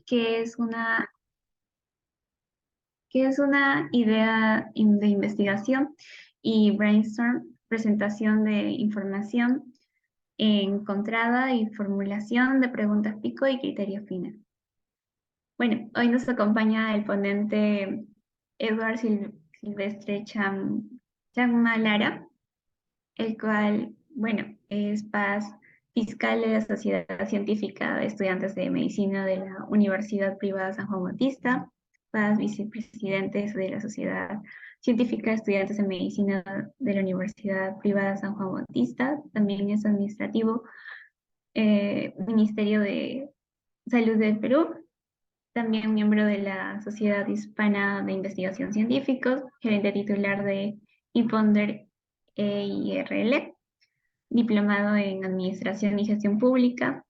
que es una idea de investigación, y brainstorm, presentación de información encontrada y formulación de preguntas pico y criterio final. Bueno, hoy nos acompaña el ponente Edward Silvestre Changma Lara, el cual, bueno, es PAS fiscal de la Sociedad Científica de Estudiantes de Medicina de la Universidad Privada San Juan Bautista, PAS vicepresidente de la Sociedad Científica de Estudiantes de Medicina de la Universidad Privada San Juan Bautista, también es administrativo, Ministerio de Salud del Perú, también miembro de la Sociedad Hispana de Investigación Científicos, gerente titular de Infonder EIRL, diplomado en Administración y Gestión Pública,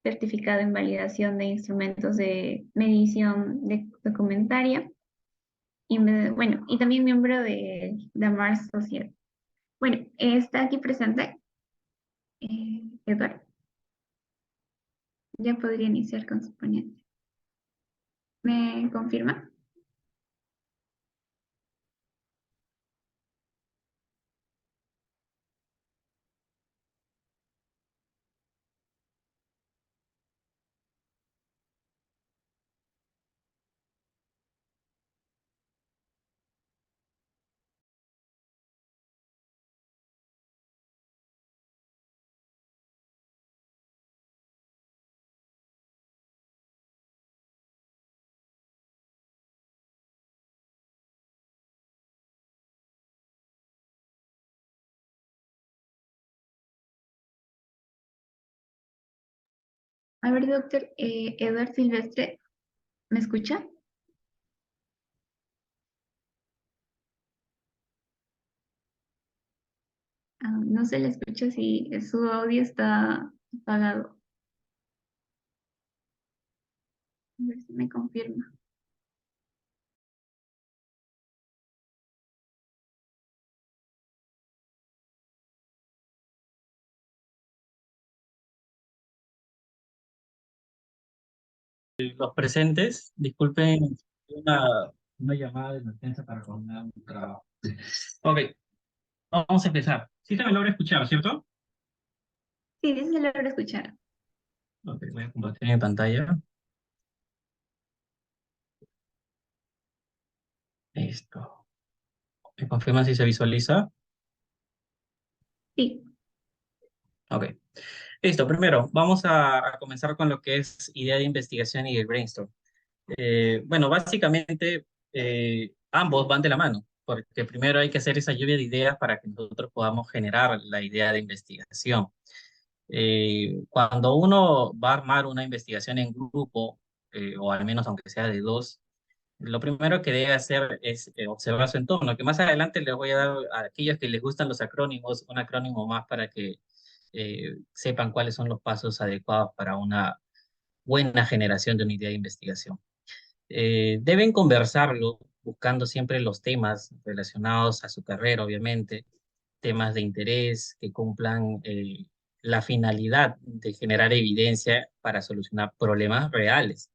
certificado en validación de instrumentos de medición documentaria, y bueno, y también miembro de Mars Social. Bueno, está aquí presente Eduardo. Ya podría iniciar con su ponencia. ¿Me confirma? A ver, doctor Eduardo Silvestre, ¿me escucha? No se le escucha si su audio está apagado. A ver si me confirma. Los presentes, disculpen una llamada de emergencia para coordinar un trabajo. Ok, vamos a empezar. Sí se me logra escuchar, ¿cierto? Sí, sí se logra escuchar. Ok, voy a compartir mi pantalla. Listo. ¿Me confirma si se visualiza? Sí. Ok. Listo, primero, vamos a comenzar con lo que es idea de investigación y el brainstorm. Bueno, básicamente ambos van de la mano, porque primero hay que hacer esa lluvia de ideas para que nosotros podamos generar la idea de investigación. Cuando uno va a armar una investigación en grupo, o al menos aunque sea de dos, lo primero que debe hacer es observar su entorno, que más adelante les voy a dar a aquellos que les gustan los acrónimos, un acrónimo más para que sepan cuáles son los pasos adecuados para una buena generación de una idea de investigación. Deben conversarlo buscando siempre los temas relacionados a su carrera, obviamente, temas de interés que cumplan la finalidad de generar evidencia para solucionar problemas reales.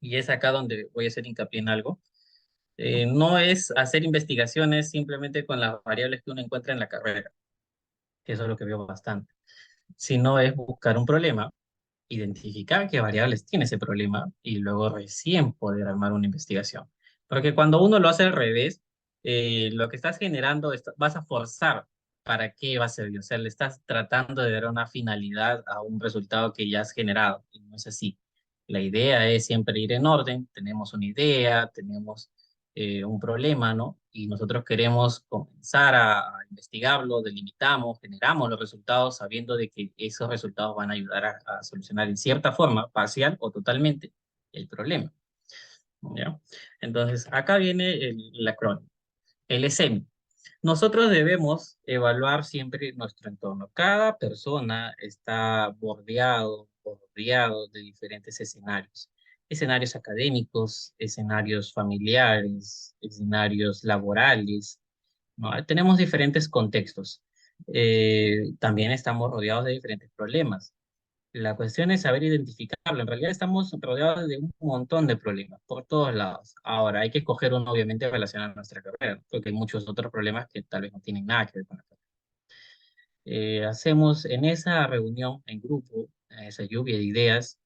Y es acá donde voy a hacer hincapié en algo. No es hacer investigaciones simplemente con las variables que uno encuentra en la carrera, que eso es lo que veo bastante, sino es buscar un problema, identificar qué variables tiene ese problema y luego recién poder armar una investigación. Porque cuando uno lo hace al revés, lo que estás generando, vas a forzar para qué va a servir. O sea, le estás tratando de dar una finalidad a un resultado que ya has generado y no es así. La idea es siempre ir en orden, tenemos una idea, tenemos un problema, ¿no? Y nosotros queremos comenzar a investigarlo, delimitamos, generamos los resultados sabiendo de que esos resultados van a ayudar a solucionar en cierta forma, parcial o totalmente, el problema, ¿ya? Entonces, acá viene el acrónimo, el SEMI. Nosotros debemos evaluar siempre nuestro entorno. Cada persona está bordeado de diferentes escenarios. Escenarios académicos, escenarios familiares, escenarios laborales, ¿no? Tenemos diferentes contextos. También estamos rodeados de diferentes problemas. La cuestión es saber identificarlo. En realidad estamos rodeados de un montón de problemas por todos lados. Ahora, hay que escoger uno obviamente relacionado a nuestra carrera, porque hay muchos otros problemas que tal vez no tienen nada que ver con la carrera. Hacemos en esa reunión en grupo, en esa lluvia de ideas,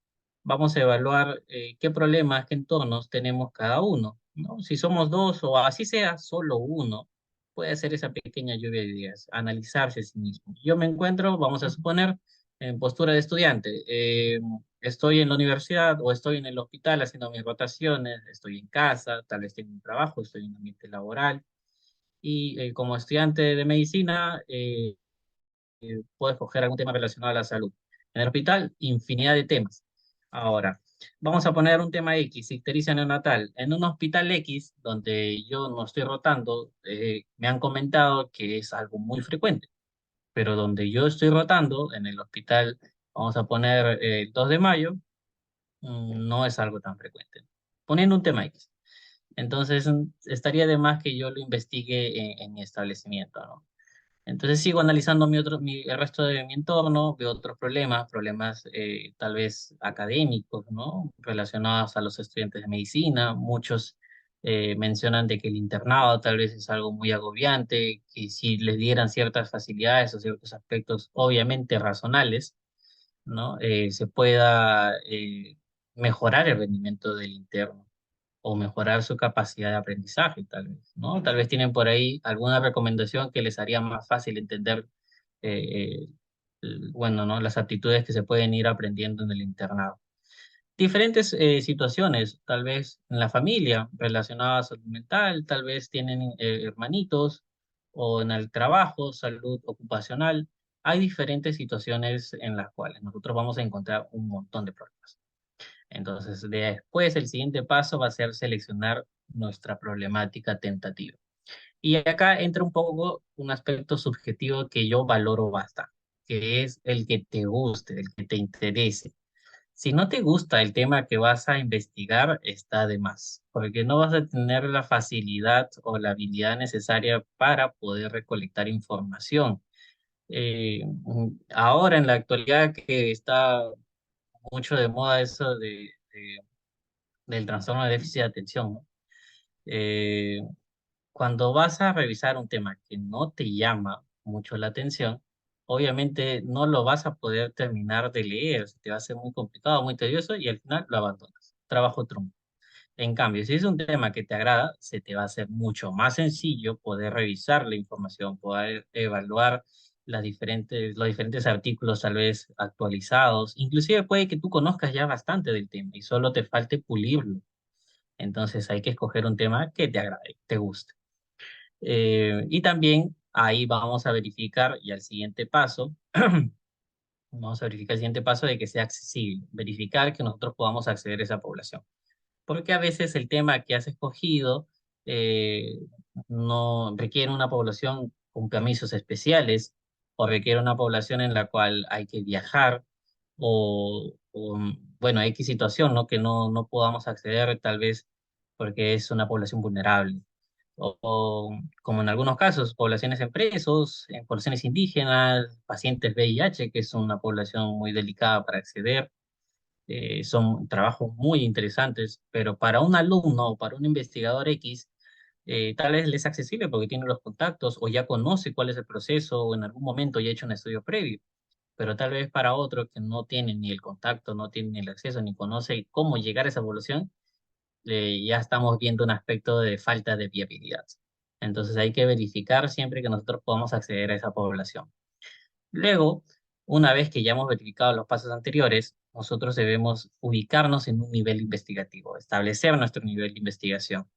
vamos a evaluar qué problemas, qué entornos tenemos cada uno, ¿no? Si somos dos o así sea, solo uno puede hacer esa pequeña lluvia de ideas, analizarse a sí mismo. Yo me encuentro, vamos a suponer, en postura de estudiante. Estoy en la universidad o estoy en el hospital haciendo mis rotaciones, estoy en casa, tal vez tengo un trabajo, estoy en un ambiente laboral. Y como estudiante de medicina, puedo escoger algún tema relacionado a la salud. En el hospital, infinidad de temas. Ahora, vamos a poner un tema X, ictericia neonatal. En un hospital X, donde yo no estoy rotando, me han comentado que es algo muy frecuente, pero donde yo estoy rotando, en el hospital, vamos a poner el 2 de mayo, no es algo tan frecuente. Poniendo un tema X. Entonces, estaría de más que yo lo investigue en mi establecimiento, ¿no? Entonces sigo analizando el resto de mi entorno, veo otros problemas, problemas tal vez académicos, ¿no? Relacionados a los estudiantes de medicina. Muchos mencionan de que el internado tal vez es algo muy agobiante, que si les dieran ciertas facilidades o ciertos aspectos obviamente razonables, ¿no? Se pueda mejorar el rendimiento del interno o mejorar su capacidad de aprendizaje, tal vez, ¿no? Tal vez tienen por ahí alguna recomendación que les haría más fácil entender, eh, bueno, ¿no? Las actitudes que se pueden ir aprendiendo en el internado. Diferentes situaciones, tal vez en la familia, relacionadas a salud mental, tal vez tienen hermanitos, o en el trabajo, salud ocupacional. Hay diferentes situaciones en las cuales nosotros vamos a encontrar un montón de problemas. Entonces, después el siguiente paso va a ser seleccionar nuestra problemática tentativa. Y acá entra un poco un aspecto subjetivo que yo valoro bastante, que es el que te guste, el que te interese. Si no te gusta el tema que vas a investigar, está de más, porque no vas a tener la facilidad o la habilidad necesaria para poder recolectar información. Ahora, en la actualidad, que está mucho de moda eso del trastorno de déficit de atención, ¿no? Eh, Cuando vas a revisar un tema que no te llama mucho la atención, obviamente no lo vas a poder terminar de leer, se te va a hacer muy complicado, muy tedioso y al final lo abandonas. Trabajo trunco. En cambio, si es un tema que te agrada, se te va a hacer mucho más sencillo poder revisar la información, poder evaluar los diferentes artículos tal vez actualizados. Inclusive puede que tú conozcas ya bastante del tema y solo te falte pulirlo. Entonces hay que escoger un tema que te agrade, te guste. Y también ahí vamos a verificar, y al siguiente paso, vamos a verificar el siguiente paso de que sea accesible, verificar que nosotros podamos acceder a esa población. Porque a veces el tema que has escogido eh, no requiere una población con permisos especiales o requiere una población en la cual hay que viajar bueno, X situación, ¿no? Que no podamos acceder tal vez porque es una población vulnerable. Como en algunos casos, poblaciones en presos, en poblaciones indígenas, pacientes VIH, que es una población muy delicada para acceder. Son trabajos muy interesantes, pero para un alumno o para un investigador X, tal vez le es accesible porque tiene los contactos o ya conoce cuál es el proceso o en algún momento ya ha hecho un estudio previo, pero tal vez para otro que no tiene ni el contacto, no tiene ni el acceso, ni conoce cómo llegar a esa evaluación, ya estamos viendo un aspecto de falta de viabilidad. Entonces hay que verificar siempre que nosotros podamos acceder a esa población. Luego, una vez que ya hemos verificado los pasos anteriores, nosotros debemos ubicarnos en un nivel investigativo, establecer nuestro nivel de investigación.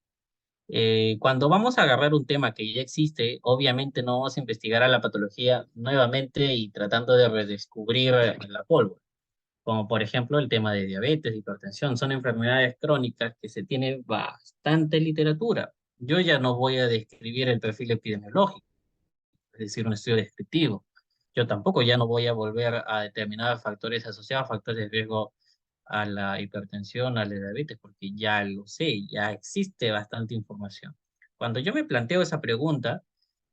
Cuando vamos a agarrar un tema que ya existe, obviamente no vamos a investigar a la patología nuevamente y tratando de redescubrir la pólvora, como por ejemplo el tema de diabetes, hipertensión. Son enfermedades crónicas que se tiene bastante literatura. Yo ya no voy a describir el perfil epidemiológico, es decir, un estudio descriptivo. Yo tampoco ya no voy a volver a determinar factores asociados, factores de riesgo a la hipertensión, a la diabetes, porque ya lo sé, ya existe bastante información. Cuando yo me planteo esa pregunta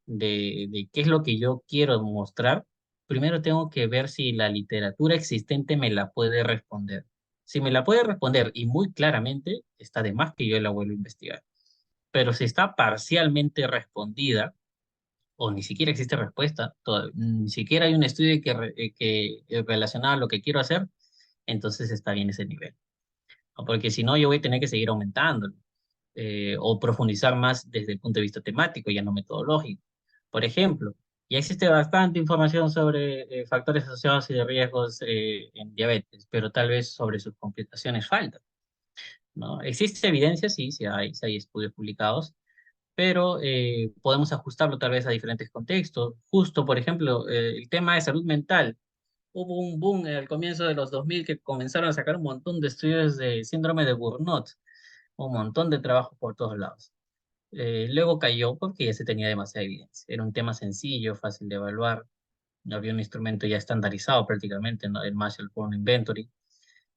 de qué es lo que yo quiero mostrar, primero tengo que ver si la literatura existente me la puede responder. Si me la puede responder y muy claramente, está de más que yo la vuelva a investigar. Pero si está parcialmente respondida, o ni siquiera existe respuesta, ni siquiera hay un estudio que relacionado a lo que quiero hacer, entonces está bien ese nivel. ¿No? Porque si no, yo voy a tener que seguir aumentando o profundizar más desde el punto de vista temático, ya no metodológico. Por ejemplo, ya existe bastante información sobre factores asociados y de riesgos en diabetes, pero tal vez sobre sus complicaciones falta, ¿no? Existe evidencia, sí, sí hay estudios publicados, pero podemos ajustarlo tal vez a diferentes contextos. Justo, por ejemplo, el tema de salud mental. Hubo un boom al comienzo de los 2000 que comenzaron a sacar un montón de estudios de síndrome de Burnout, un montón de trabajo por todos lados. Luego cayó porque ya se tenía demasiada evidencia. Era un tema sencillo, fácil de evaluar. No había un instrumento ya estandarizado prácticamente, ¿no? El Marshall Point Inventory.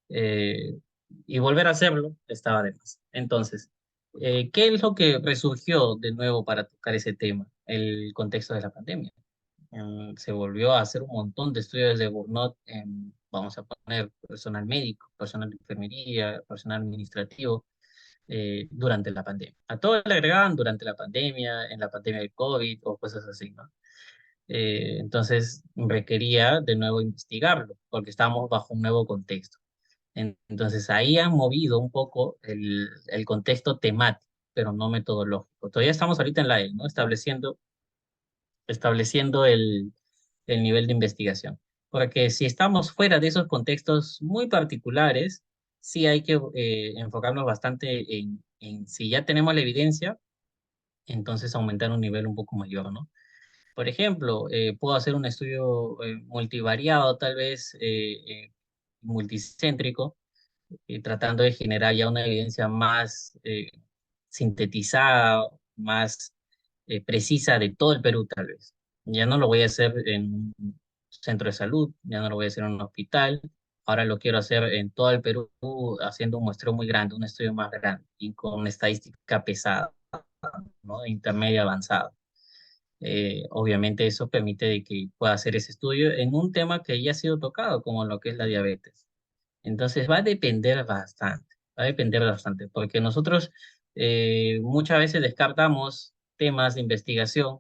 eh, y volver a hacerlo estaba de más. Entonces, ¿qué es lo que resurgió de nuevo para tocar ese tema? El contexto de la pandemia. Se volvió a hacer un montón de estudios de burnout en, vamos a poner, personal médico, personal de enfermería, personal administrativo, durante la pandemia. A todo le agregaban durante la pandemia, en la pandemia del COVID o cosas así, ¿no? Entonces requería de nuevo investigarlo, porque estábamos bajo un nuevo contexto. Entonces ahí han movido un poco el contexto temático, pero no metodológico. Todavía estamos ahorita en la E, ¿no? Estableciendo el nivel de investigación. Porque si estamos fuera de esos contextos muy particulares, sí hay que enfocarnos bastante en si ya tenemos la evidencia, entonces aumentar un nivel un poco mayor, ¿no? Por ejemplo, puedo hacer un estudio multivariado, tal vez multicéntrico, tratando de generar ya una evidencia más sintetizada, más precisa de todo el Perú, tal vez. Ya no lo voy a hacer en un centro de salud, ya no lo voy a hacer en un hospital, ahora lo quiero hacer en todo el Perú, haciendo un muestreo muy grande, un estudio más grande y con una estadística pesada, ¿no? Intermedia avanzada. Obviamente eso permite de que pueda hacer ese estudio en un tema que ya ha sido tocado, como lo que es la diabetes. Entonces va a depender bastante, porque nosotros muchas veces descartamos temas de investigación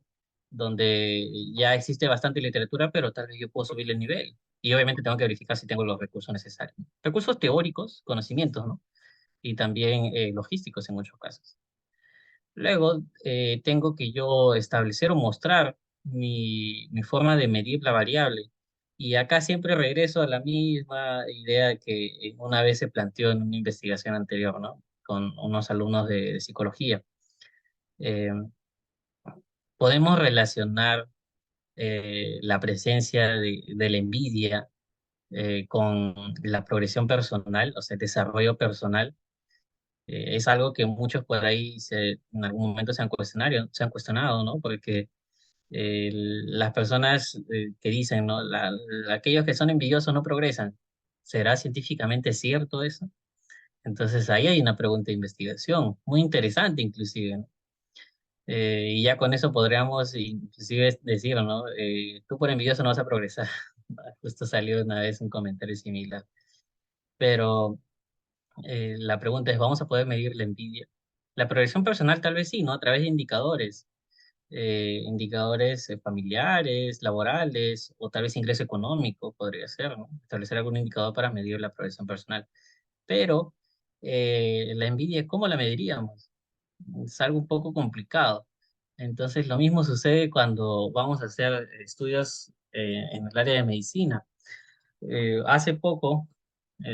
donde ya existe bastante literatura, pero tal vez yo puedo subir el nivel. Y obviamente tengo que verificar si tengo los recursos necesarios. Recursos teóricos, conocimientos, ¿no? Y también logísticos en muchos casos. Luego, tengo que yo establecer o mostrar mi forma de medir la variable. Y acá siempre regreso a la misma idea que una vez se planteó en una investigación anterior, ¿no? Con unos alumnos de psicología. Eh, Podemos relacionar la presencia de la envidia con la progresión personal, o sea, el desarrollo personal. Es algo que muchos por ahí en algún momento se han cuestionado, ¿no? Porque las personas que dicen, ¿no? Aquellos que son envidiosos no progresan. ¿Será científicamente cierto eso? Entonces ahí hay una pregunta de investigación, muy interesante inclusive, ¿no? Y ya con eso podríamos inclusive decir, ¿no? Tú por envidioso no vas a progresar. Justo salió una vez un comentario similar. Pero la pregunta es, ¿vamos a poder medir la envidia? La progresión personal tal vez sí, ¿no? A través de indicadores familiares, laborales, o tal vez ingreso económico, podría ser, ¿no? Establecer algún indicador para medir la progresión personal. Pero la envidia, ¿cómo la mediríamos? Es algo un poco complicado. Entonces, lo mismo sucede cuando vamos a hacer estudios en el área de medicina. Hace poco,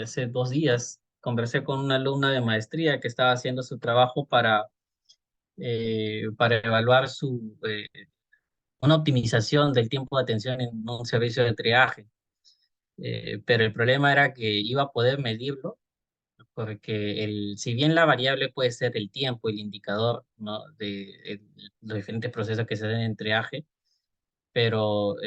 hace 2 días, conversé con una alumna de maestría que estaba haciendo su trabajo para evaluar una optimización del tiempo de atención en un servicio de triaje. Pero el problema era que iba a poder medirlo, porque si bien la variable puede ser el tiempo, el indicador, ¿no? Los diferentes procesos que se dan en triaje, pero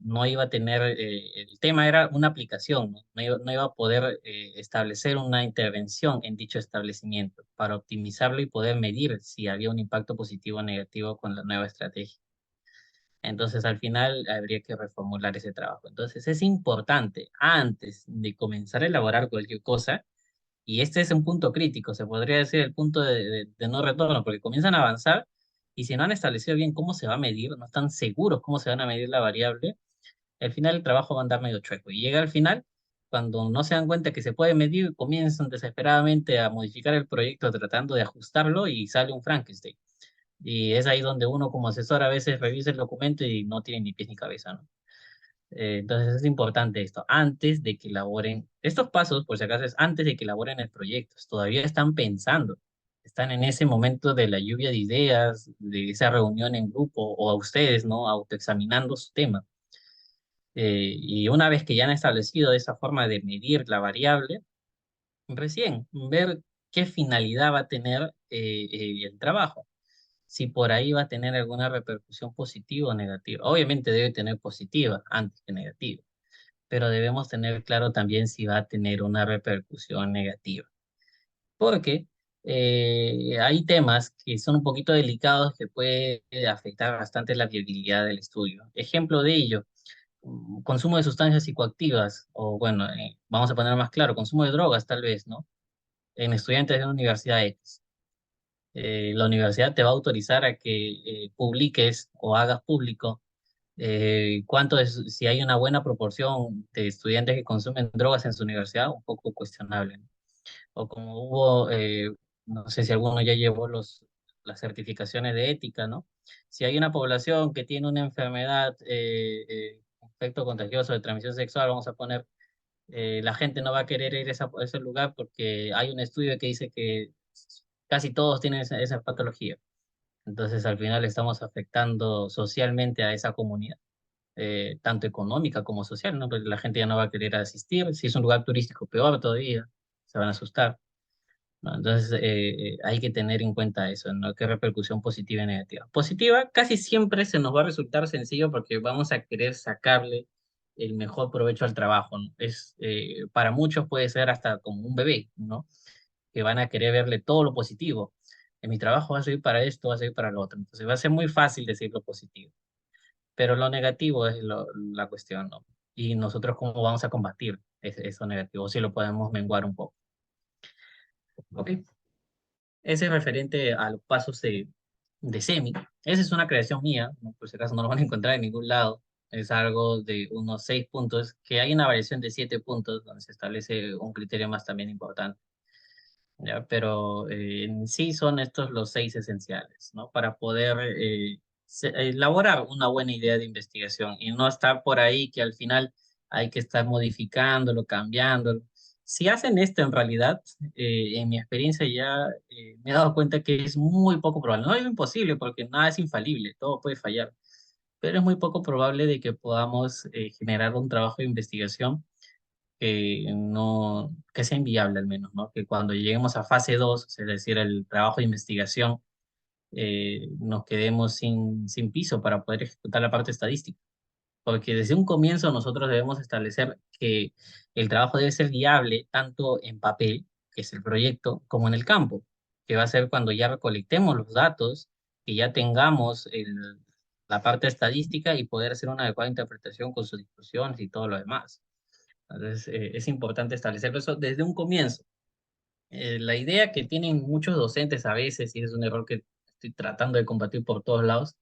no iba a tener, el tema era una aplicación, ¿no? No iba a poder establecer una intervención en dicho establecimiento para optimizarlo y poder medir si había un impacto positivo o negativo con la nueva estrategia. Entonces, al final habría que reformular ese trabajo. Entonces, es importante, antes de comenzar a elaborar cualquier cosa, y este es un punto crítico, se podría decir el punto de no retorno, porque comienzan a avanzar y si no han establecido bien cómo se va a medir, no están seguros cómo se van a medir la variable, al final el trabajo va a andar medio chueco. Y llega al final, cuando no se dan cuenta que se puede medir, comienzan desesperadamente a modificar el proyecto tratando de ajustarlo y sale un Frankenstein. Y es ahí donde uno como asesor a veces revisa el documento y no tiene ni pies ni cabeza, ¿no? Entonces es importante esto, antes de que elaboren, estos pasos, por si acaso, es antes de que elaboren el proyecto, todavía están pensando, están en ese momento de la lluvia de ideas, de esa reunión en grupo, o a ustedes, ¿no? Autoexaminando su tema. Y una vez que ya han establecido esa forma de medir la variable, recién ver qué finalidad va a tener el trabajo, si por ahí va a tener alguna repercusión positiva o negativa. Obviamente debe tener positiva antes que negativa, pero debemos tener claro también si va a tener una repercusión negativa, porque hay temas que son un poquito delicados que puede afectar bastante la viabilidad del estudio. Ejemplo de ello, consumo de sustancias psicoactivas, o bueno, vamos a poner más claro, consumo de drogas tal vez, ¿no? En estudiantes de una universidad X. La universidad te va a autorizar a que publiques o hagas público cuánto es, si hay una buena proporción de estudiantes que consumen drogas en su universidad, un poco cuestionable, ¿no? O como hubo, no sé si alguno ya llevó las certificaciones de ética, ¿no? Si hay una población que tiene una enfermedad, efecto contagioso de transmisión sexual, vamos a poner, la gente no va a querer ir a ese lugar porque hay un estudio que dice que casi todos tienen esa patología. Entonces, al final estamos afectando socialmente a esa comunidad, tanto económica como social, ¿no? Porque la gente ya no va a querer asistir. Si es un lugar turístico, peor todavía, se van a asustar, ¿no? Entonces, hay que tener en cuenta eso, ¿no? ¿Qué repercusión positiva y negativa? Positiva casi siempre se nos va a resultar sencillo porque vamos a querer sacarle el mejor provecho al trabajo, ¿no? Para muchos puede ser hasta como un bebé, ¿no? Que van a querer verle todo lo positivo. En mi trabajo va a servir para esto, va a servir para lo otro. Entonces va a ser muy fácil decir lo positivo, pero lo negativo es la cuestión, ¿no? Y nosotros cómo vamos a combatir eso negativo, si lo podemos menguar un poco. ¿Ok? Ese es referente a los pasos de SEMI. Esa es una creación mía, ¿no? Por si acaso no lo van a encontrar en ningún lado. Es algo de unos 6 puntos, que hay una variación de 7 puntos, donde se establece un criterio más también importante. ¿Ya? Pero en sí son estos los 6 esenciales, ¿no? Para poder elaborar una buena idea de investigación y no estar por ahí que al final hay que estar modificándolo, cambiándolo. Si hacen esto en realidad, en mi experiencia ya me he dado cuenta que es muy poco probable. No es imposible porque nada es infalible, todo puede fallar, pero es muy poco probable de que podamos generar un trabajo de investigación que no, que sea inviable al menos, ¿no? Que cuando lleguemos a fase 2, es decir, el trabajo de investigación, nos quedemos sin piso para poder ejecutar la parte estadística. Porque desde un comienzo nosotros debemos establecer que el trabajo debe ser viable tanto en papel, que es el proyecto, como en el campo, que va a ser cuando ya recolectemos los datos, que ya tengamos la parte estadística y poder hacer una adecuada interpretación con sus discusiones y todo lo demás. Entonces, es importante establecer eso desde un comienzo. La idea que tienen muchos docentes a veces, y es un error que estoy tratando de combatir por todos lados,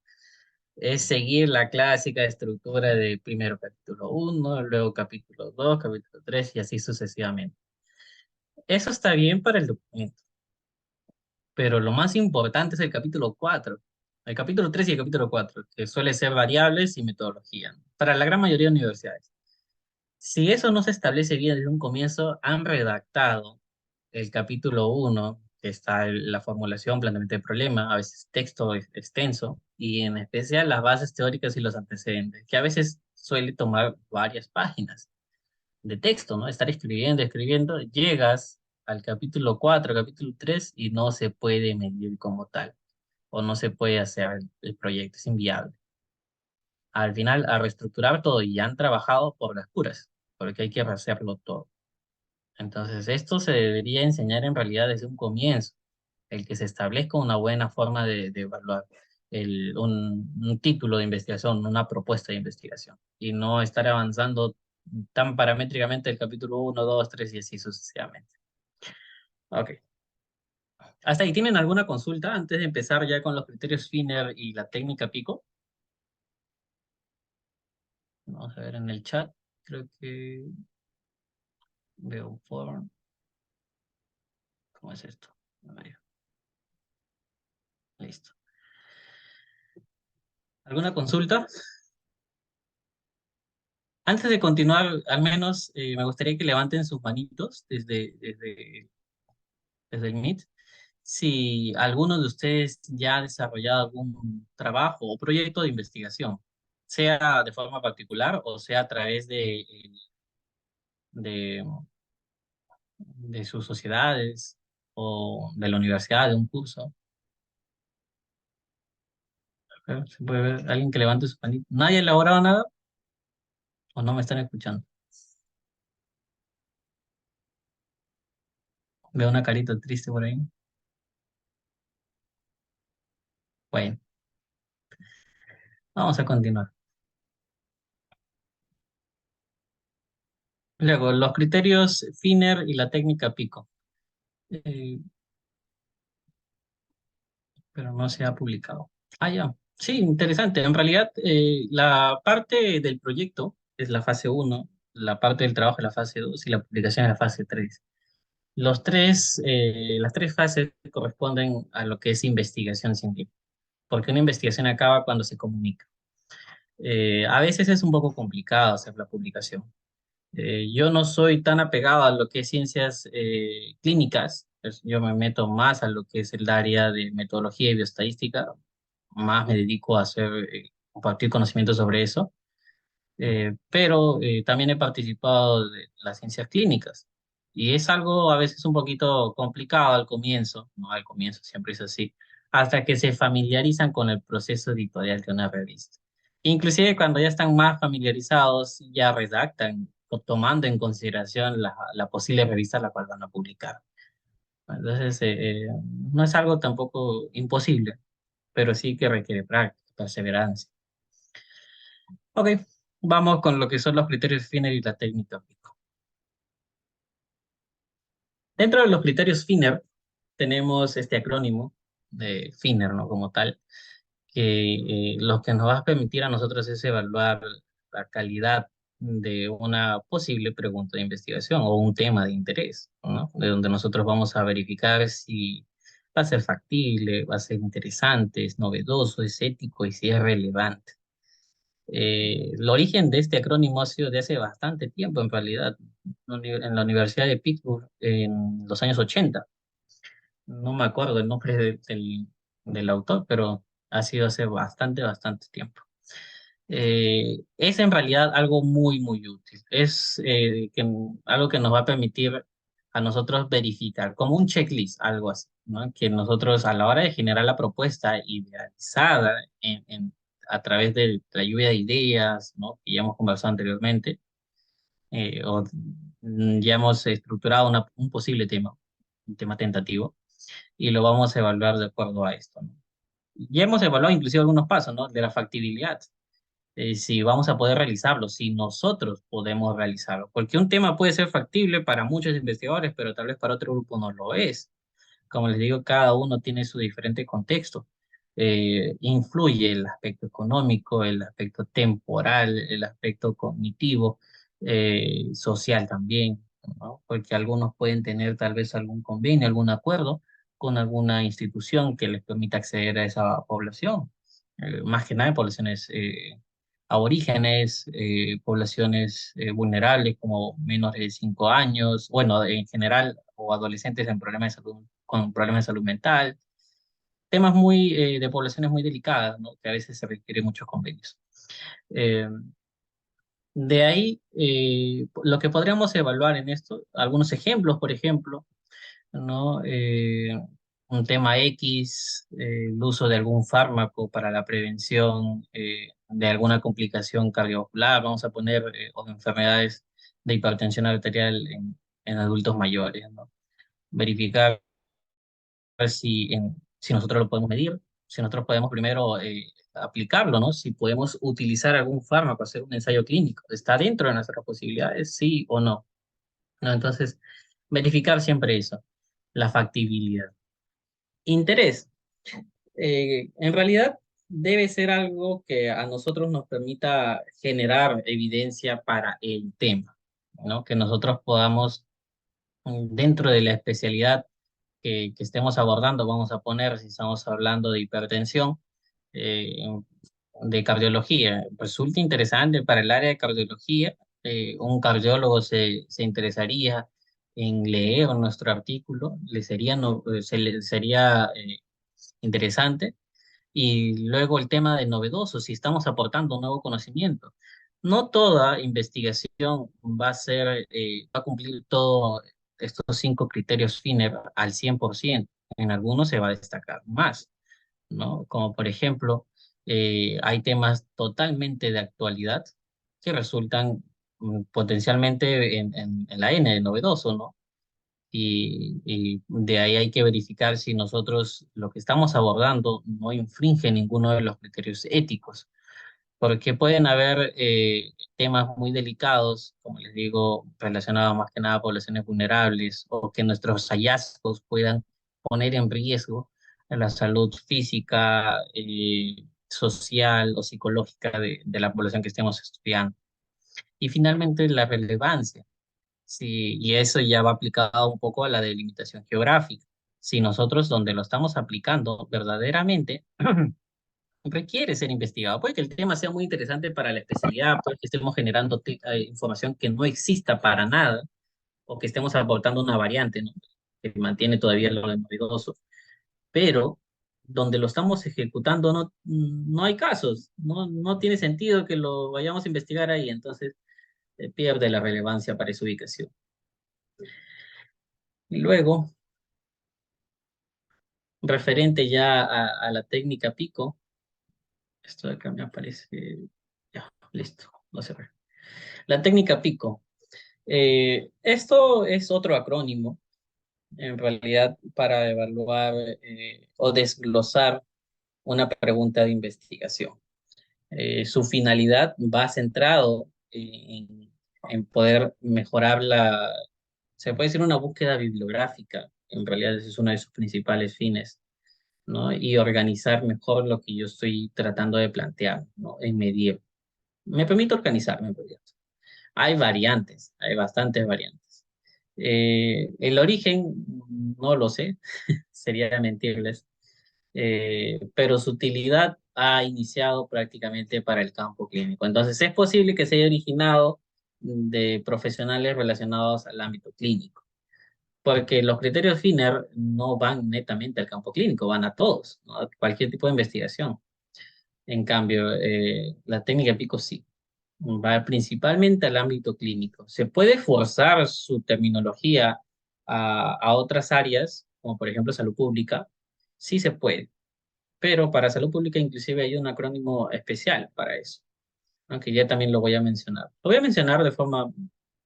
es seguir la clásica estructura de primero capítulo 1, luego capítulo 2, capítulo 3 y así sucesivamente. Eso está bien para el documento, pero lo más importante es el capítulo 4, el capítulo 3 y el capítulo 4, que suele ser variables y metodología, ¿no? Para la gran mayoría de universidades. Si eso no se establece bien desde un comienzo, han redactado el capítulo 1, que está la formulación, planteamiento del problema, a veces texto extenso, y en especial las bases teóricas y los antecedentes, que a veces suele tomar varias páginas de texto, ¿no? Estar escribiendo, escribiendo, llegas al capítulo 4, capítulo 3, y no se puede medir como tal, o no se puede hacer el proyecto, es inviable. Al final, a reestructurar todo, y han trabajado por las puras, porque hay que rehacerlo todo. Entonces, esto se debería enseñar en realidad desde un comienzo, el que se establezca una buena forma de evaluar. un título de investigación, una propuesta de investigación, y no estar avanzando tan paramétricamente el capítulo uno 2 3 y así sucesivamente. Ok. ¿Hasta ahí tienen alguna consulta antes de empezar ya con los criterios FINER y la técnica PICO? Vamos a ver en el chat. Creo que veo un foro. ¿Cómo es esto? A ver, listo. ¿Alguna consulta? Antes de continuar, al menos me gustaría que levanten sus manitos desde el Meet. Si alguno de ustedes ya ha desarrollado algún trabajo o proyecto de investigación, sea de forma particular o sea a través de, de sus sociedades o de la universidad, de un curso. ¿Se puede ver alguien que levante su manito? ¿Nadie ha elaborado nada o no me están escuchando? Veo una carita triste por ahí. Bueno, vamos a continuar. Luego, los criterios FINER y la técnica PICO. Eh, pero no se ha publicado. Ah, ya. Sí, interesante. En realidad, la parte del proyecto es la fase uno, la parte del trabajo es la fase 2 y la publicación es la fase 3. Las tres fases corresponden a lo que es investigación científica, porque una investigación acaba cuando se comunica. A veces es un poco complicado hacer la publicación. Yo no soy tan apegado a lo que es ciencias clínicas, pues yo me meto más a lo que es el área de metodología y bioestadística, más me dedico a hacer, compartir conocimientos sobre eso. Pero también he participado de las ciencias clínicas y es algo a veces un poquito complicado al comienzo, no al comienzo siempre es así, hasta que se familiarizan con el proceso editorial de una revista. Inclusive cuando ya están más familiarizados, ya redactan o tomando en consideración la posible revista a la cual van a publicar. Entonces, no es algo tampoco imposible, pero sí que requiere práctica, perseverancia. Ok, vamos con lo que son los criterios FINER y la técnica PICO. Dentro de los criterios FINER tenemos este acrónimo de FINER, ¿no? Como tal, que lo que nos va a permitir a nosotros es evaluar la calidad de una posible pregunta de investigación o un tema de interés, ¿no? De donde nosotros vamos a verificar si va a ser factible, va a ser interesante, es novedoso, es ético y si es relevante. El origen de este acrónimo ha sido de hace bastante tiempo, en realidad, en la Universidad de Pittsburgh en los años 80. No me acuerdo el nombre del autor, pero ha sido hace bastante tiempo. Es en realidad algo muy útil. Es algo que nos va a permitir a nosotros verificar, como un checklist, algo así, ¿no? Que nosotros a la hora de generar la propuesta idealizada a través de la lluvia de ideas, ¿no? Que ya hemos conversado anteriormente, o ya hemos estructurado un posible tema, un tema tentativo, y lo vamos a evaluar de acuerdo a esto, ¿no? Ya hemos evaluado inclusive algunos pasos, ¿no? De la factibilidad, si vamos a poder realizarlo, si nosotros podemos realizarlo. Porque un tema puede ser factible para muchos investigadores, pero tal vez para otro grupo no lo es. Como les digo, cada uno tiene su diferente contexto. Influye el aspecto económico, el aspecto temporal, el aspecto cognitivo, social también, ¿no? Porque algunos pueden tener tal vez algún convenio, algún acuerdo con alguna institución que les permita acceder a esa población. Más que nada poblaciones aborígenes, poblaciones vulnerables como menores de 5 años, bueno, en general, o adolescentes en problemas de salud, con problemas de salud mental, temas muy, de poblaciones muy delicadas, ¿no? Que a veces se requieren muchos convenios. Eh, de ahí, lo que podríamos evaluar en esto, algunos ejemplos, por ejemplo, ¿no? Un tema X, el uso de algún fármaco para la prevención de alguna complicación cardiovascular, vamos a poner, o de enfermedades de hipertensión arterial en adultos mayores, ¿no? Verificar si nosotros lo podemos medir, si nosotros podemos primero aplicarlo, ¿no? Si podemos utilizar algún fármaco, hacer un ensayo clínico. ¿Está dentro de nuestras posibilidades, sí o no? ¿No? Entonces, verificar siempre eso, la factibilidad. Interés. En realidad debe ser algo que a nosotros nos permita generar evidencia para el tema, ¿no? Que nosotros podamos, dentro de la especialidad que estemos abordando, vamos a poner, si estamos hablando de hipertensión, eh, de cardiología, resulta interesante para el área de cardiología, un cardiólogo se interesaría en leer nuestro artículo, le sería, le sería interesante. Y luego el tema de novedoso, si estamos aportando un nuevo conocimiento. No toda investigación va a ser, va a cumplir todos estos 5 criterios FINER al 100%. En algunos se va a destacar más, ¿no? Como por ejemplo, hay temas totalmente de actualidad que resultan potencialmente en la N de novedoso, ¿no? Y de ahí hay que verificar si nosotros lo que estamos abordando no infringe ninguno de los criterios éticos, porque pueden haber temas muy delicados, como les digo, relacionados más que nada a poblaciones vulnerables, o que nuestros hallazgos puedan poner en riesgo la salud física, social o psicológica de la población que estemos estudiando. Y finalmente, la relevancia. Sí, y eso ya va aplicado un poco a la delimitación geográfica. Si nosotros donde lo estamos aplicando verdaderamente requiere ser investigado. Puede que el tema sea muy interesante para la especialidad, puede que estemos generando información que no exista para nada, o que estemos aportando una variante, ¿no? Que mantiene todavía lo de novedoso, pero donde lo estamos ejecutando no hay casos, no tiene sentido que lo vayamos a investigar ahí, entonces pierde la relevancia para esa ubicación. Y luego, referente ya a la técnica Pico, esto de acá me aparece, ya, listo, lo cerré. La técnica Pico. Esto es otro acrónimo, en realidad, para evaluar o desglosar una pregunta de investigación. Su finalidad va centrado en poder mejorar se puede decir una búsqueda bibliográfica, en realidad ese es uno de sus principales fines, ¿no? Y organizar mejor lo que yo estoy tratando de plantear, ¿no? En medir. Me permite organizarme en realidad. Hay variantes, hay bastantes variantes. El origen no lo sé, sería mentirles, pero su utilidad ha iniciado prácticamente para el campo clínico. Entonces es posible que se haya originado de profesionales relacionados al ámbito clínico, porque los criterios FINER no van netamente al campo clínico, van a todos, ¿no? A cualquier tipo de investigación. En cambio, la técnica PICO sí, va principalmente al ámbito clínico. Se puede forzar su terminología a otras áreas, como por ejemplo salud pública, sí se puede, pero para salud pública inclusive hay un acrónimo especial para eso, aunque ya también lo voy a mencionar. Lo voy a mencionar de forma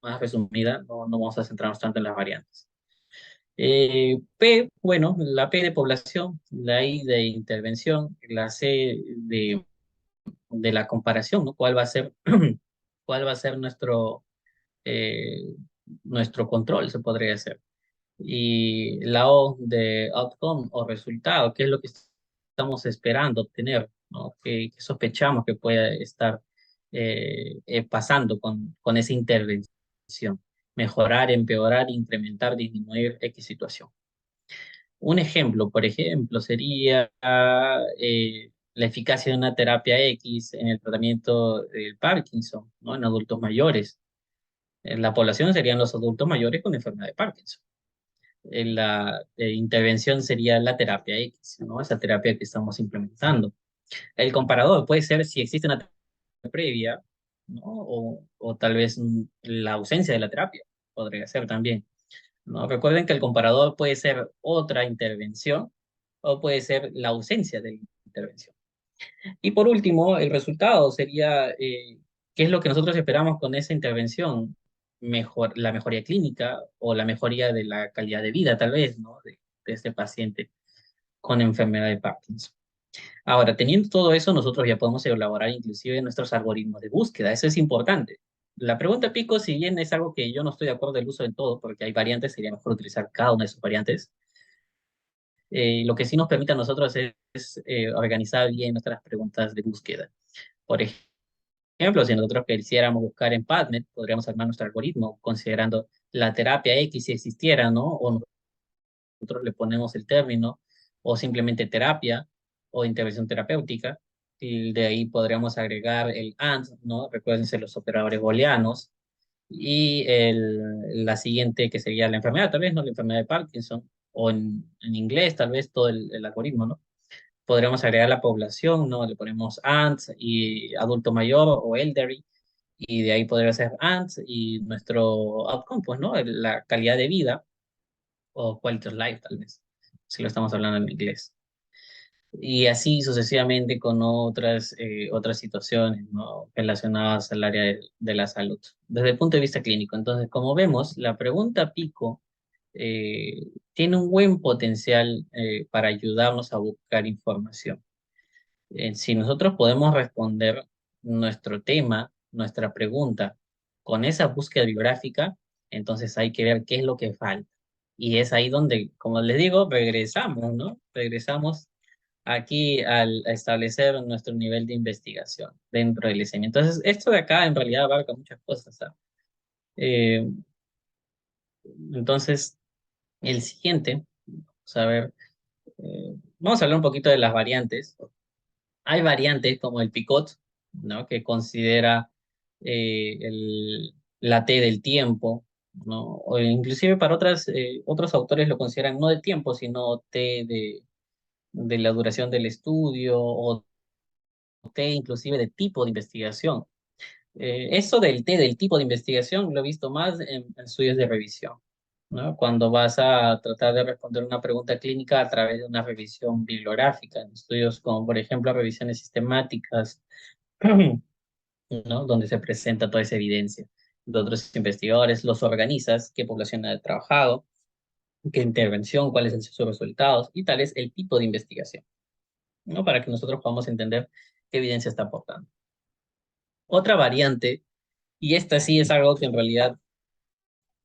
más resumida, no vamos a centrarnos tanto en las variantes. P, bueno, la P de población, la I de intervención, la C de la comparación, ¿no? ¿Cuál va a ser, cuál va a ser eh, nuestro control, se podría hacer? Y la O de outcome o resultado, ¿qué es lo que estamos esperando obtener? ¿No? ¿Qué sospechamos que pueda estar pasando con esa intervención? Mejorar, empeorar, incrementar, disminuir X situación. Un ejemplo, por ejemplo, sería la eficacia de una terapia X en el tratamiento del Parkinson, ¿no? En adultos mayores. En la población serían los adultos mayores con enfermedad de Parkinson. La intervención sería la terapia X, ¿no? Esa terapia que estamos implementando. El comparador puede ser si existe una terapia previa, ¿no? O tal vez la ausencia de la terapia, podría ser también, ¿no? Recuerden que el comparador puede ser otra intervención o puede ser la ausencia de la intervención. Y por último, el resultado sería, ¿qué es lo que nosotros esperamos con esa intervención? La mejoría clínica o la mejoría de la calidad de vida, tal vez, ¿no? De este paciente con enfermedad de Parkinson. Ahora, teniendo todo eso, nosotros ya podemos elaborar inclusive nuestros algoritmos de búsqueda. Eso es importante. La pregunta pico, si bien es algo que yo no estoy de acuerdo del uso en todo, porque hay variantes, sería mejor utilizar cada una de sus variantes. Lo que sí nos permite a nosotros es organizar bien nuestras preguntas de búsqueda. Por ejemplo, si nosotros quisiéramos buscar en PubMed, podríamos armar nuestro algoritmo considerando la terapia X si existiera, ¿no? O nosotros le ponemos el término, o simplemente terapia o intervención terapéutica, y de ahí podríamos agregar el AND, ¿no? Recuérdense los operadores booleanos, y la siguiente que sería la enfermedad, tal vez, ¿no? La enfermedad de Parkinson, o en inglés, tal vez todo el algoritmo, ¿no? Podríamos agregar la población, ¿no? Le ponemos ANT y adulto mayor o elderly, y de ahí podría ser ANT y nuestro outcome, pues, ¿no? La calidad de vida o quality of life, tal vez, si lo estamos hablando en inglés. Y así sucesivamente con otras situaciones, ¿no? Relacionadas al área de la salud, desde el punto de vista clínico. Entonces, como vemos, la pregunta pico tiene un buen potencial para ayudarnos a buscar información. Si nosotros podemos responder nuestro tema, nuestra pregunta, con esa búsqueda bibliográfica, entonces hay que ver qué es lo que falta. Y es ahí donde, como les digo, regresamos, ¿no? Regresamos aquí a establecer nuestro nivel de investigación dentro del diseño. Entonces, esto de acá en realidad abarca muchas cosas, ¿ah? Eh, entonces, el siguiente, vamos a ver, vamos a hablar un poquito de las variantes. Hay variantes como el Picot, ¿no? Que considera la T del tiempo, ¿no? O inclusive para otros autores lo consideran no de tiempo, sino T de la duración del estudio o T inclusive de tipo de investigación. Eso del T del tipo de investigación lo he visto más en estudios de revisión, ¿no? Cuando vas a tratar de responder una pregunta clínica a través de una revisión bibliográfica, en estudios como, por ejemplo, revisiones sistemáticas, ¿no? Donde se presenta toda esa evidencia de otros investigadores, los organizas, qué población ha trabajado, qué intervención, cuáles han sido sus resultados y tal es el tipo de investigación, ¿no? Para que nosotros podamos entender qué evidencia está aportando. Otra variante, y esta sí es algo que en realidad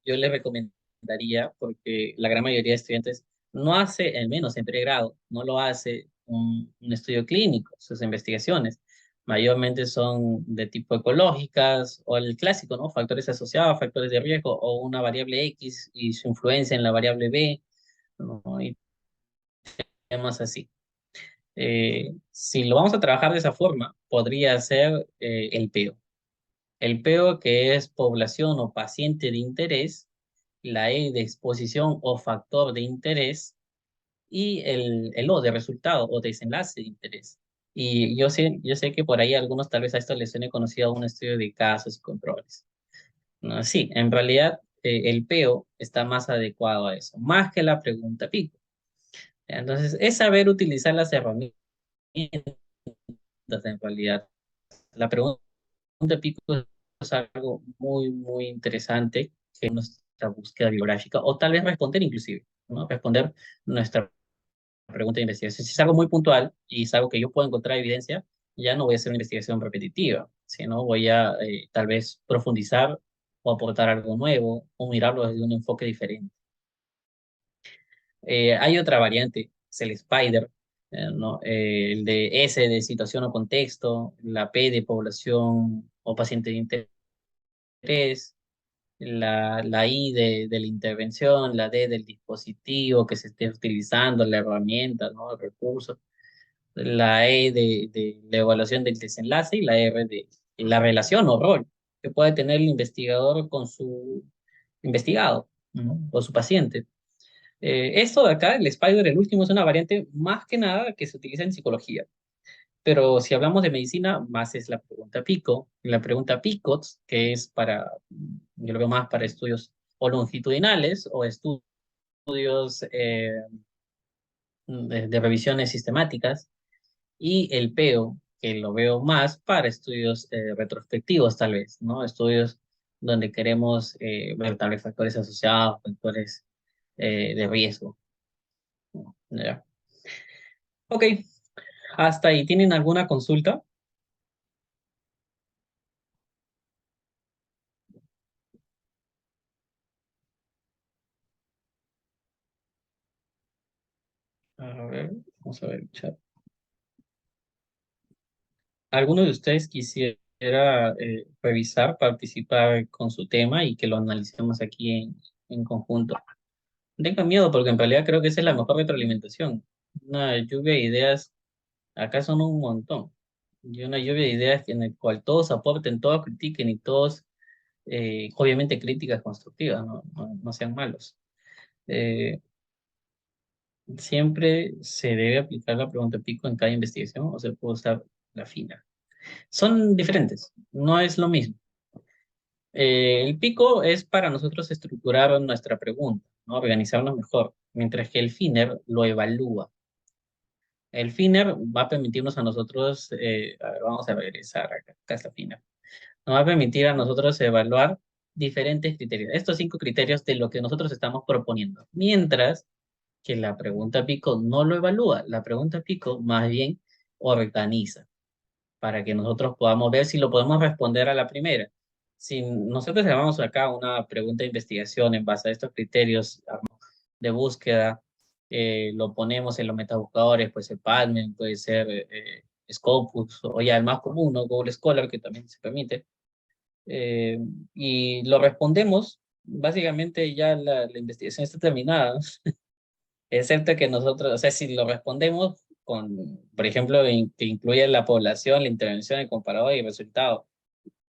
yo le recomendaría, porque la gran mayoría de estudiantes no hace, al menos en pregrado, no lo hace un estudio clínico, sus investigaciones. Mayormente son de tipo ecológicas o el clásico, ¿no? Factores asociados, factores de riesgo o una variable X y su influencia en la variable B, ¿no? Y temas así. Si lo vamos a trabajar de esa forma, podría ser el PEO. El PEO, que es población o paciente de interés, la E de exposición o factor de interés, y el O de resultado o desenlace de interés. Y yo sé que por ahí a algunos tal vez a esto les suene conocido un estudio de casos y controles. No, sí, en realidad el PEO está más adecuado a eso, más que la pregunta pico. Entonces, es saber utilizar las herramientas en realidad. La pregunta pico es algo muy, muy interesante que es nuestra búsqueda bibliográfica, o tal vez responder inclusive, ¿no? Responder nuestra pregunta de investigación. Si es algo muy puntual y es algo que yo puedo encontrar evidencia, ya no voy a hacer una investigación repetitiva, sino voy a tal vez profundizar o aportar algo nuevo o mirarlo desde un enfoque diferente. Hay otra variante, es el Spider, ¿no? El de S de situación o contexto, la P de población o paciente de interés, la I de la intervención, la D del dispositivo que se esté utilizando, la herramienta, ¿no? El recurso, la E de la evaluación del desenlace y la R de la relación o rol que puede tener el investigador con su investigado, ¿no? O su paciente. Esto de acá, el Spider, el último, es una variante más que nada que se utiliza en psicología. Pero si hablamos de medicina, más es la pregunta PICO. La pregunta PICOTS, que es yo lo veo más para estudios o longitudinales o estudios de revisiones sistemáticas, y el PEO, que lo veo más para estudios retrospectivos, tal vez, ¿no? Estudios donde queremos ver tal vez factores asociados, factores de riesgo, ¿no? ¿Ya? Ok, ¿Hasta ahí tienen alguna consulta? A ver, vamos a ver el chat. ¿Alguno de ustedes quisiera revisar, participar con su tema y que lo analicemos aquí en conjunto? No tengan miedo porque en realidad creo que esa es la mejor retroalimentación. Una lluvia de ideas, acá son un montón. Y una lluvia de ideas en el cual todos aporten, todos critiquen y todos, obviamente críticas constructivas, no sean malos. Eh, Siempre se debe aplicar la pregunta pico en cada investigación o se puede usar la fina. Son diferentes, no es lo mismo. El pico es para nosotros estructurar nuestra pregunta, ¿no? Organizarnos mejor, mientras que el finer lo evalúa. El finer va a permitirnos a nosotros, a ver, vamos a regresar acá está finer, nos va a permitir a nosotros evaluar diferentes criterios, estos 5 criterios de lo que nosotros estamos proponiendo, mientras que la pregunta pico no lo evalúa, la pregunta pico más bien organiza para que nosotros podamos ver si lo podemos responder a la primera. Si nosotros llamamos acá una pregunta de investigación en base a estos criterios de búsqueda, lo ponemos en los metabuscadores, puede ser Padmen, puede ser Scopus, o ya el más común, ¿no? Google Scholar, que también se permite, eh, y lo respondemos, básicamente ya la investigación está terminada, excepto que nosotros, o sea, si lo respondemos con, por ejemplo, que incluye la población, la intervención, el comparador y el resultado,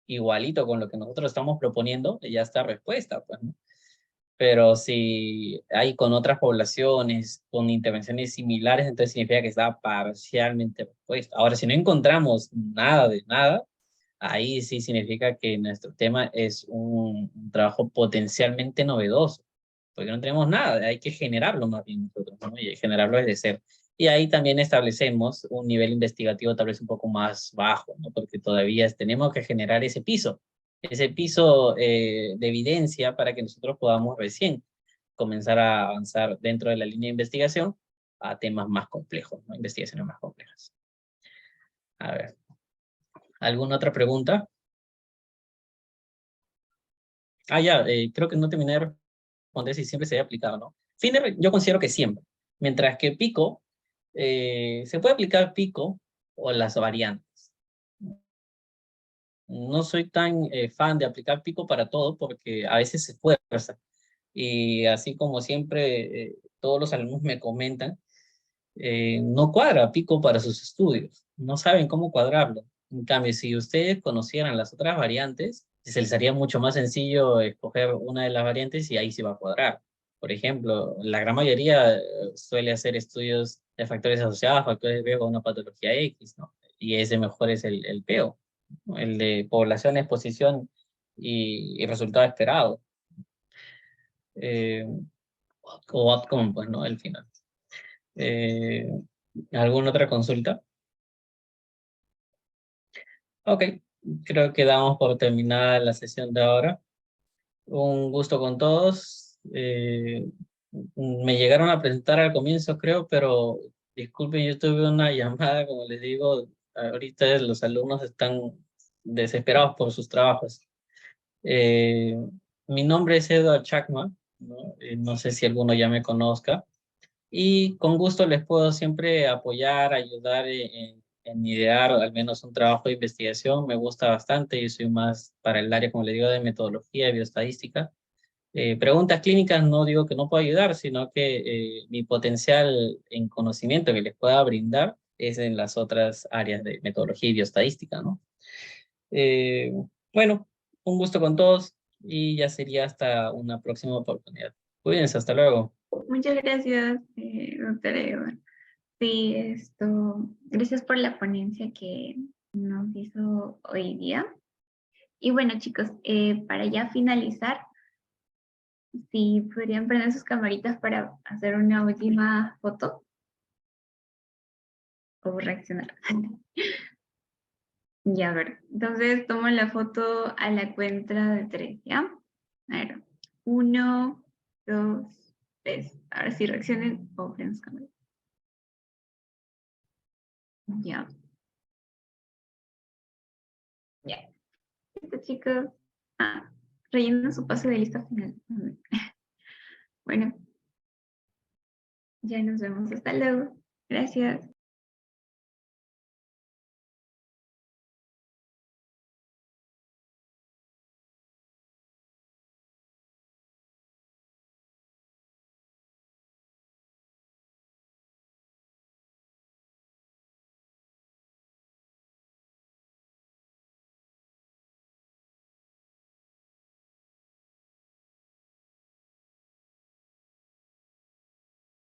igualito con lo que nosotros estamos proponiendo, ya está respuesta, pues, ¿no? Pero si hay con otras poblaciones, con intervenciones similares, entonces significa que está parcialmente respuesta. Ahora, si no encontramos nada de nada, ahí sí significa que nuestro tema es un trabajo potencialmente novedoso, porque no tenemos nada, hay que generarlo más bien nosotros, ¿no? Y generarlo desde cero. Y ahí también establecemos un nivel investigativo tal vez un poco más bajo, ¿no? Porque todavía tenemos que generar ese piso de evidencia para que nosotros podamos recién comenzar a avanzar dentro de la línea de investigación a temas más complejos, ¿no? Investigaciones más complejas. A ver, ¿alguna otra pregunta? Ah, ya, creo que no terminé de responder si siempre se había aplicado, ¿no? Finer, yo considero que siempre. Mientras que pico, se puede aplicar pico o las variantes. No soy tan fan de aplicar pico para todo porque a veces se fuerza. Y así como siempre, todos los alumnos me comentan, no cuadra pico para sus estudios. No saben cómo cuadrarlo. En cambio, si ustedes conocieran las otras variantes, se les haría mucho más sencillo escoger una de las variantes y ahí se va a cuadrar. Por ejemplo, la gran mayoría suele hacer estudios de factores asociados, factores de riesgo a una patología X, ¿no? Y ese mejor es el PEO, ¿no? El de población, exposición y resultado esperado. Eh, o outcome, pues, ¿no? El final. Eh, ¿Alguna otra consulta? Ok, creo que damos por terminada la sesión de ahora. Un gusto con todos. Me llegaron a presentar al comienzo, creo, pero disculpen, yo tuve una llamada, como les digo, ahorita los alumnos están desesperados por sus trabajos. Eh, Mi nombre es Edward Chacma, ¿no? No sé si alguno ya me conozca. Y con gusto les puedo siempre apoyar, ayudar en idear al menos un trabajo de investigación. Me gusta bastante y soy más para el área, como le digo, de metodología y bioestadística. Preguntas clínicas no digo que no puedo ayudar, sino que mi potencial en conocimiento que les pueda brindar es en las otras áreas de metodología y bioestadística, ¿no? Eh, bueno, un gusto con todos y ya sería hasta una próxima oportunidad. Cuídense, hasta luego. Muchas gracias, doctor Eva. Sí, gracias por la ponencia que nos hizo hoy día. Y bueno, chicos, para ya finalizar, si podrían prender sus camaritas para hacer una última foto o reaccionar. Ya, a ver, entonces tomo la foto a la cuenta de 3, ¿ya? A ver, 1, 2, 3. Ahora sí reaccionen o prenden sus camaritas. Ya. Ya. Listo, chicos. Rellenen su paso de lista final. Bueno, ya nos vemos. Hasta luego. Gracias.